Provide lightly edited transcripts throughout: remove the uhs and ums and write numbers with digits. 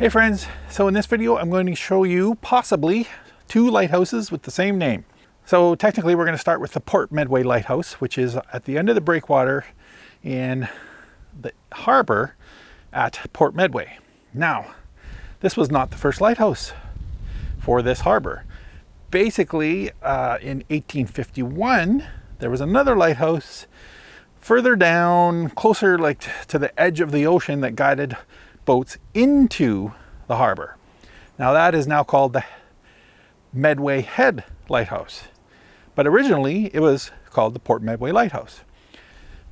Hey friends, so in this video I'm going to show you possibly two lighthouses with the same name. So technically we're going to start with the Port Medway Lighthouse, which is at the end of the breakwater in the harbor at Port Medway. Now, this was not the first lighthouse for this harbor. Basically, in 1851, there was another lighthouse further down, closer like to the edge of the ocean that guided boats into the harbor. Now that is now called the Medway Head Lighthouse. But originally it was called the Port Medway Lighthouse.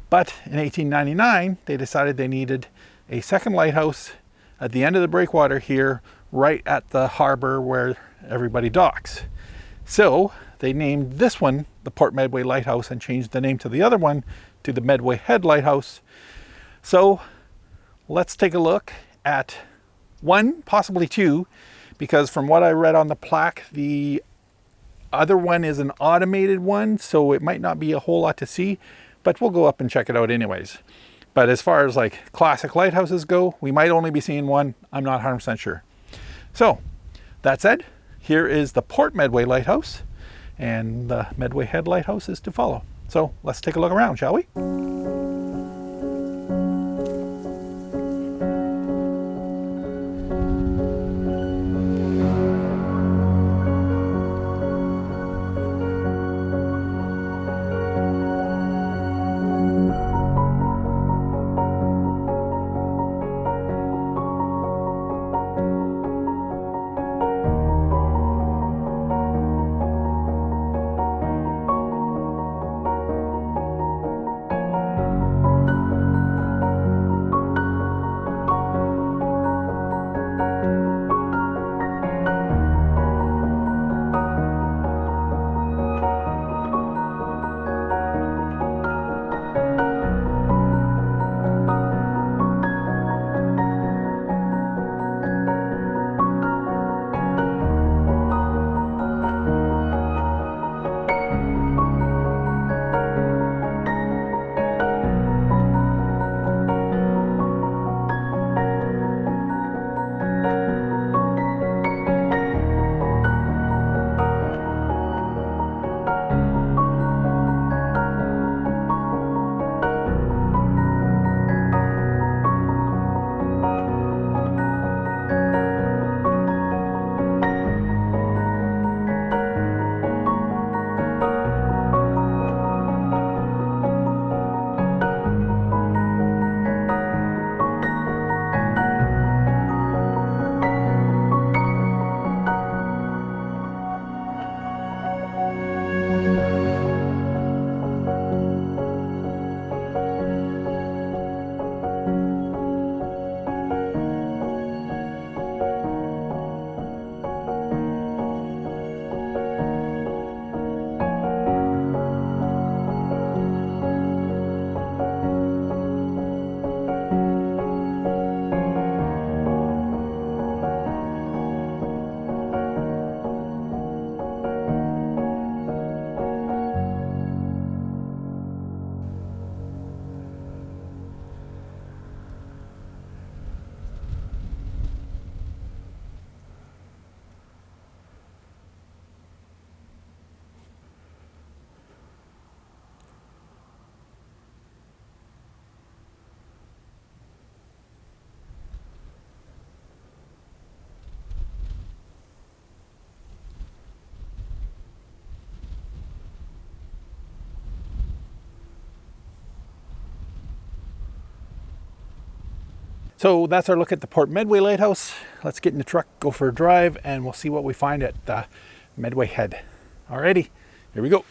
But in 1899, they decided they needed a second lighthouse at the end of the breakwater here, right at the harbor where everybody docks. So they named this one the Port Medway Lighthouse and changed the name to the other one to the Medway Head Lighthouse. So let's take a look at one, possibly two, because from what I read on the plaque, the other one is an automated one, so it might not be a whole lot to see, but we'll go up and check it out anyways. But as far as like classic lighthouses go, we might only be seeing one. I'm not 100% sure. So that said, here is the Port Medway Lighthouse, and the Medway Head Lighthouse is to follow. So let's take a look around, shall we? So that's our look at the Port Medway Lighthouse. Let's get in the truck, go for a drive, and we'll see what we find at Medway Head. Alrighty, here we go.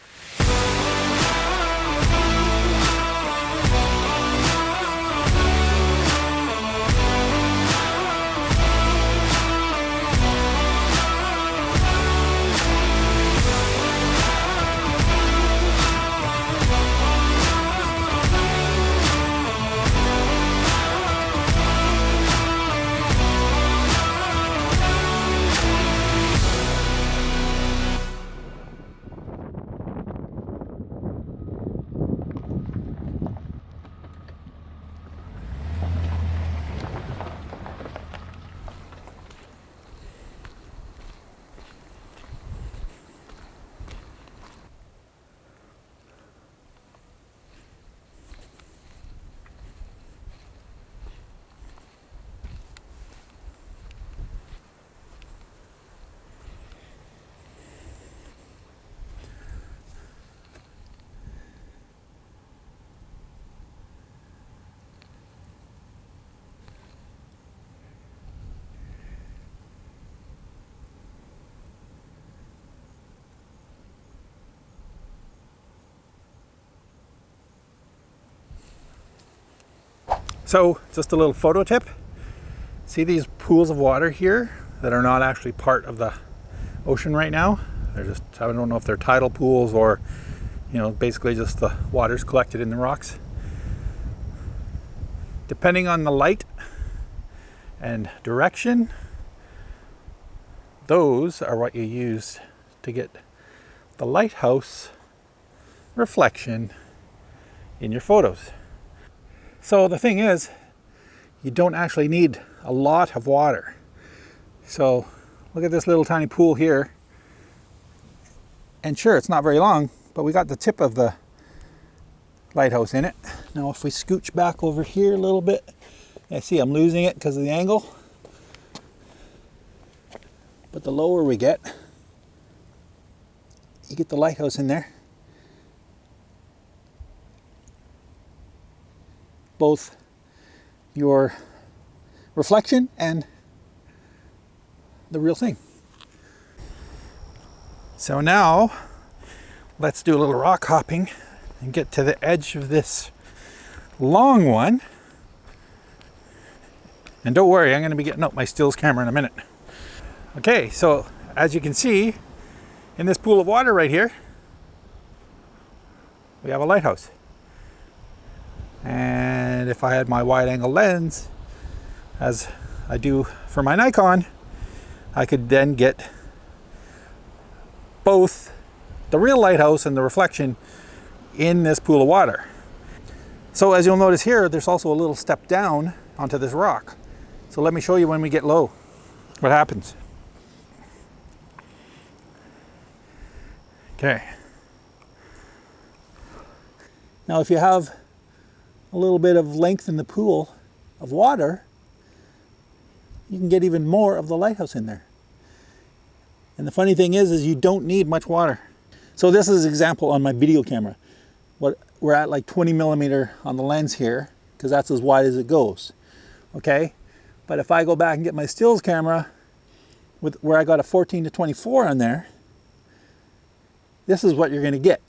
So just a little photo tip. See these pools of water here that are not actually part of the ocean right now? They're just, I don't know if they're tidal pools or, you know, basically just the water's collected in the rocks. Depending on the light and direction, those are what you use to get the lighthouse reflection in your photos. So the thing is, you don't actually need a lot of water. So look at this little tiny pool here. And sure, it's not very long, but we got the tip of the lighthouse in it. Now if we scooch back over here a little bit, I see I'm losing it because of the angle. But the lower we get, you get the lighthouse in there. Both your reflection and the real thing. So now let's do a little rock hopping and get to the edge of this long one. And don't worry, I'm going to be getting out my stills camera in a minute. Okay, so as you can see, in this pool of water right here, we have a lighthouse. And if I had my wide angle lens, as I do for my Nikon, I could then get both the real lighthouse and the reflection in this pool of water. So as you'll notice here, there's also a little step down onto this rock. So let me show you when we get low, what happens. Okay. Now if you have a little bit of length in the pool of water, you can get even more of the lighthouse in there. And the funny thing is you don't need much water. So this is an example on my video camera. We're at like 20 millimeter on the lens here, because that's as wide as it goes. Okay? But if I go back and get my stills camera, where I got a 14 to 24 on there, this is what you're going to get.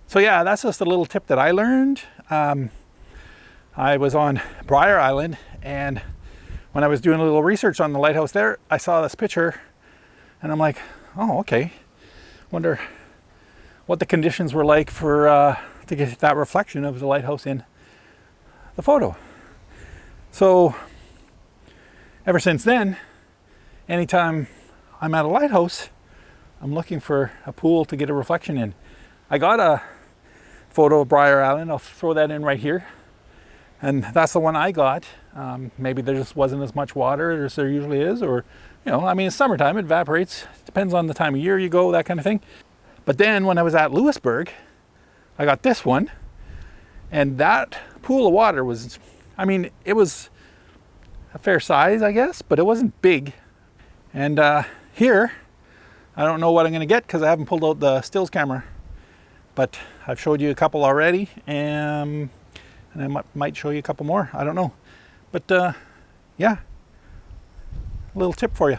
So yeah, that's just a little tip that I learned. I was on Briar Island, and when I was doing a little research on the lighthouse there, I saw this picture and I'm like, oh, okay. Wonder what the conditions were like for to get that reflection of the lighthouse in the photo. So ever since then, anytime I'm at a lighthouse, I'm looking for a pool to get a reflection in. I got a photo of Briar Island. I'll throw that in right here. And that's the one I got. Maybe there just wasn't as much water as there usually is, or, you know, I mean, it's summertime, it evaporates. Depends on the time of year you go, that kind of thing. But then when I was at Lewisburg, I got this one, and that pool of water was, I mean, it was a fair size, I guess, but it wasn't big. And here, I don't know what I'm gonna get because I haven't pulled out the stills camera, but I've showed you a couple already, and I might show you a couple more, I don't know. But yeah, a little tip for you.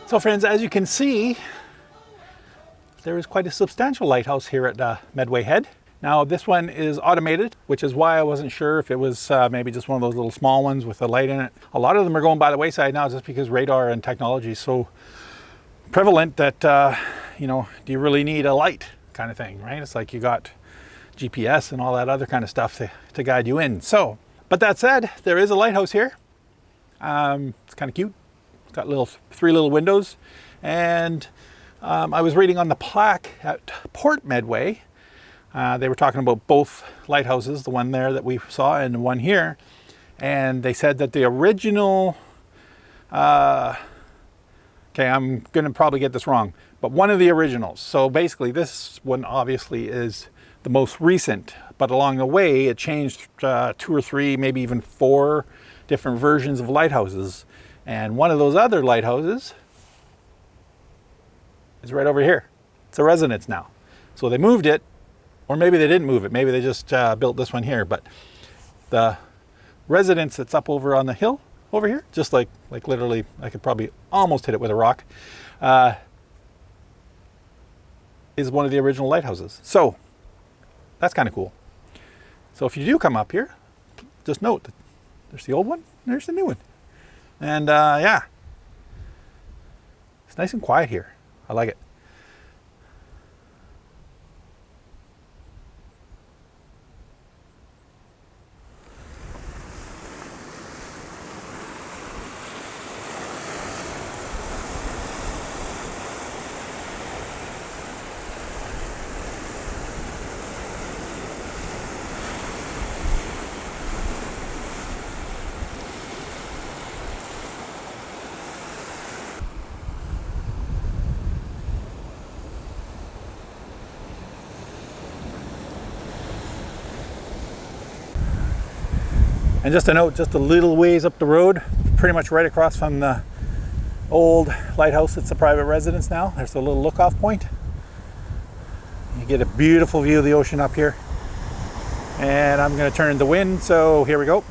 So friends, as you can see, there is quite a substantial lighthouse here at Medway Head. Now this one is automated, which is why I wasn't sure if it was maybe just one of those little small ones with a light in it. A lot of them are going by the wayside now just because radar and technology is so prevalent that, you know, do you really need a light kind of thing, right? It's like you got GPS and all that other kind of stuff to guide you in. So, but that said, there is a lighthouse here. It's kind of cute. It's got three little windows. And I was reading on the plaque at Port Medway. They were talking about both lighthouses, the one there that we saw and the one here. And they said that the original, okay, I'm going to probably get this wrong, but one of the originals. So basically this one obviously is the most recent, but along the way it changed 2 or 3, maybe even 4 different versions of lighthouses. And one of those other lighthouses is right over here. It's a residence now. So they moved it, or maybe they didn't move it. Maybe they just built this one here. But the residence that's up over on the hill over here, just like literally, I could probably almost hit it with a rock, is one of the original lighthouses. So that's kind of cool. So if you do come up here, just note that there's the old one, there's the new one. And yeah, it's nice and quiet here. I like it. And just a note, just a little ways up the road, pretty much right across from the old lighthouse, it's a private residence now. There's a little look-off point. You get a beautiful view of the ocean up here. And I'm going to turn the wind, so here we go.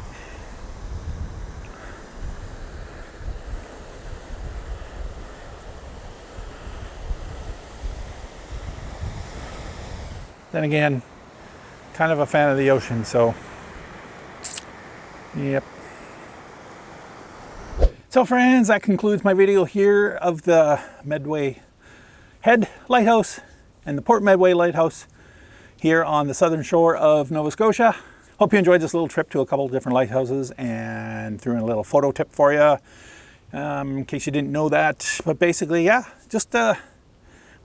Then again, kind of a fan of the ocean, so yep. So friends, that concludes my video here of the Medway Head Lighthouse and the Port Medway Lighthouse here on the southern shore of Nova Scotia. Hope you enjoyed this little trip to a couple of different lighthouses and threw in a little photo tip for you, in case you didn't know that. But basically, yeah, just when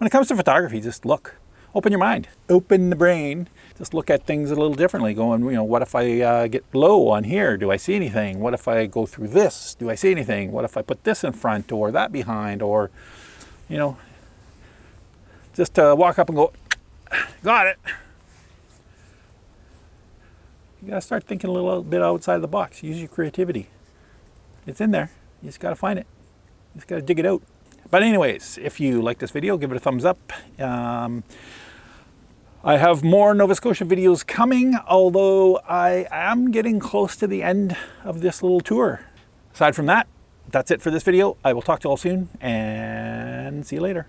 it comes to photography, just look. Open your mind, open the brain, just look at things a little differently, going, you know, what if I get low on here? Do I see anything? What if I go through this? Do I see anything? What if I put this in front or that behind? Or, you know, just walk up and go, got it. You gotta start thinking a little bit outside the box. Use your creativity. It's in there. You just gotta find it. You just gotta dig it out. But anyways, if you like this video, give it a thumbs up. I have more Nova Scotia videos coming, although I am getting close to the end of this little tour. Aside from that, that's it for this video. I will talk to you all soon and see you later.